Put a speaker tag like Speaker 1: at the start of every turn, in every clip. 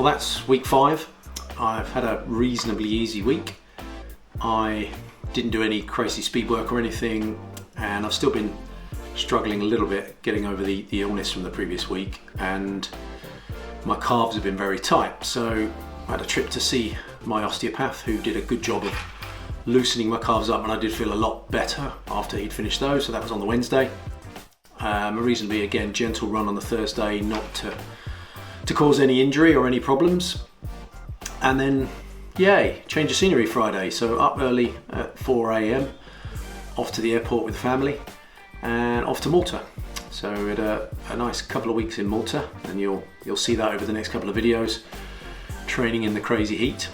Speaker 1: Well, that's week 5. I've had a reasonably easy week. I didn't do any crazy speed work or anything, and I've still been struggling a little bit getting over the illness from the previous week, and my calves have been very tight. So I had a trip to see my osteopath, who did a good job of loosening my calves up, and I did feel a lot better after he'd finished those. So that was on the Wednesday. A reasonably, again, gentle run on the Thursday, not to cause any injury or any problems. And then, yay, change of scenery Friday. So up early at 4 a.m, off to the airport with the family, and off to Malta. So we had a nice couple of weeks in Malta, and you'll see that over the next couple of videos. Training in the crazy heat,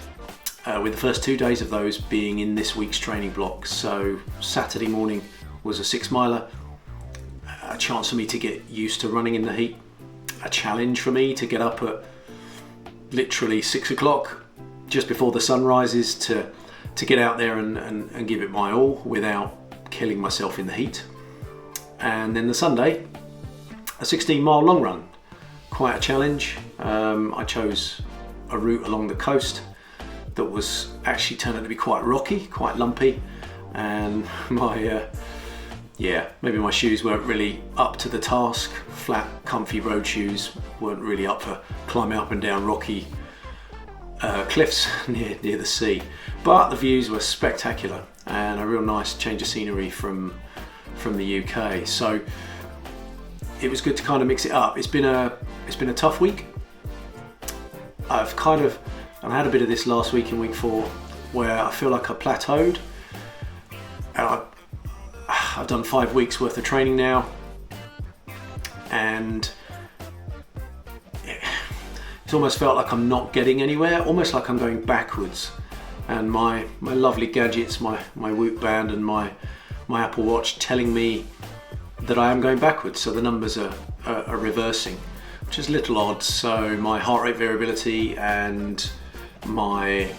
Speaker 1: with the first 2 days of those being in this week's training block. So Saturday morning was a 6-miler, a chance for me to get used to running in the heat, a challenge for me to get up at literally 6 o'clock just before the sun rises to get out there and give it my all without killing myself in the heat. And then the Sunday, a 16-mile long run, quite a challenge. I chose a route along the coast that was actually turned out to be quite rocky, quite lumpy, and maybe my shoes weren't really up to the task. Flat, comfy road shoes weren't really up for climbing up and down rocky cliffs near the sea. But the views were spectacular, and a real nice change of scenery from the UK. So it was good to kind of mix it up. It's been a tough week. I've had a bit of this last week in week 4, where I feel like I plateaued. And I've done 5 weeks worth of training now, and it's almost felt like I'm not getting anywhere, almost like I'm going backwards. And my lovely gadgets, my Whoop band and my Apple Watch telling me that I am going backwards. So the numbers are reversing, which is a little odd. So my heart rate variability and my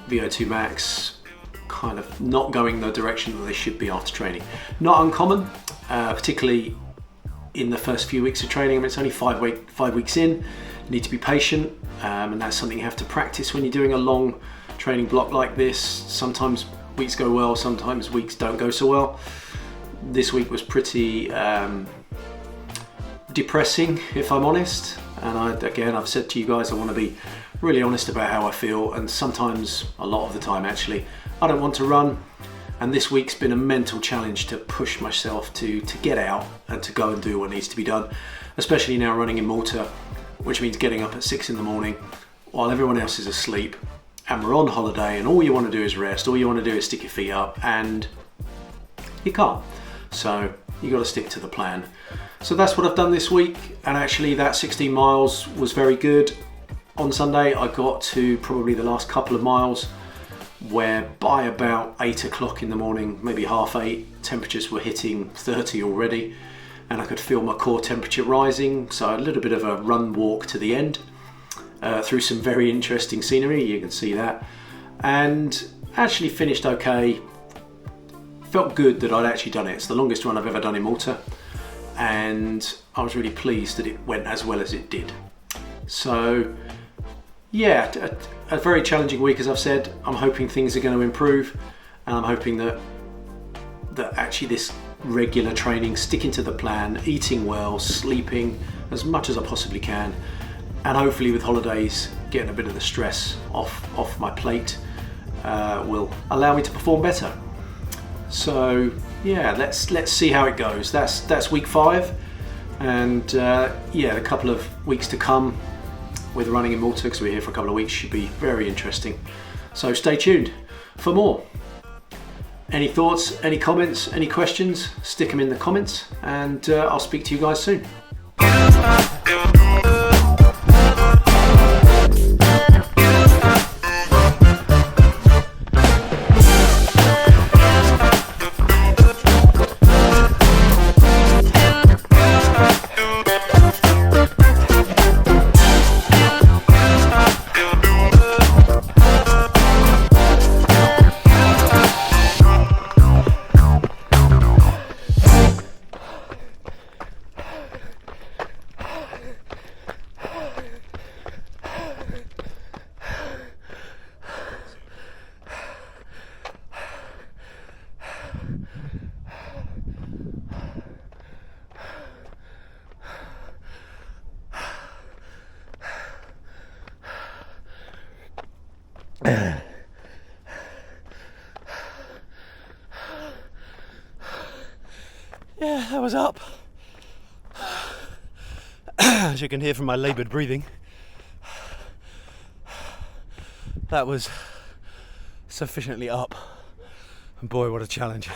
Speaker 1: VO2 max kind of not going the direction that they should be after training. Not uncommon, particularly in the first few weeks of training. I mean, it's only 5 weeks in. You need to be patient, and that's something you have to practice when you're doing a long training block like this. Sometimes weeks go well, sometimes weeks don't go so well. This week was pretty depressing, if I'm honest. And I've said to you guys, I want to be really honest about how I feel, and sometimes, a lot of the time actually, I don't want to run. And this week's been a mental challenge to push myself to get out and to go and do what needs to be done, especially now running in Malta, which means getting up at 6 in the morning while everyone else is asleep, and we're on holiday, and all you want to do is rest, all you want to do is stick your feet up, and you can't. So you got to stick to the plan. So that's what I've done this week, and actually that 16 miles was very good. On Sunday I got to probably the last couple of miles, where by about 8 o'clock in the morning, maybe 7:30, temperatures were hitting 30 already, and I could feel my core temperature rising. So a little bit of a run walk to the end, through some very interesting scenery, you can see that, and actually finished okay. Felt good that I'd actually done it. It's the longest run I've ever done in Malta, and I was really pleased that it went as well as it did. So yeah, a very challenging week, as I've said. I'm hoping things are going to improve, and I'm hoping that actually this regular training, sticking to the plan, eating well, sleeping as much as I possibly can, and hopefully with holidays getting a bit of the stress off my plate, will allow me to perform better. So yeah, let's see how it goes. That's week 5, and a couple of weeks to come with running in Malta, because we're here for a couple of weeks, should be very interesting. So stay tuned for more. Any thoughts, any comments, any questions, stick them in the comments, and I'll speak to you guys soon.
Speaker 2: Yeah, that was up. As you can hear from my laboured breathing, that was sufficiently up. And boy, what a challenge.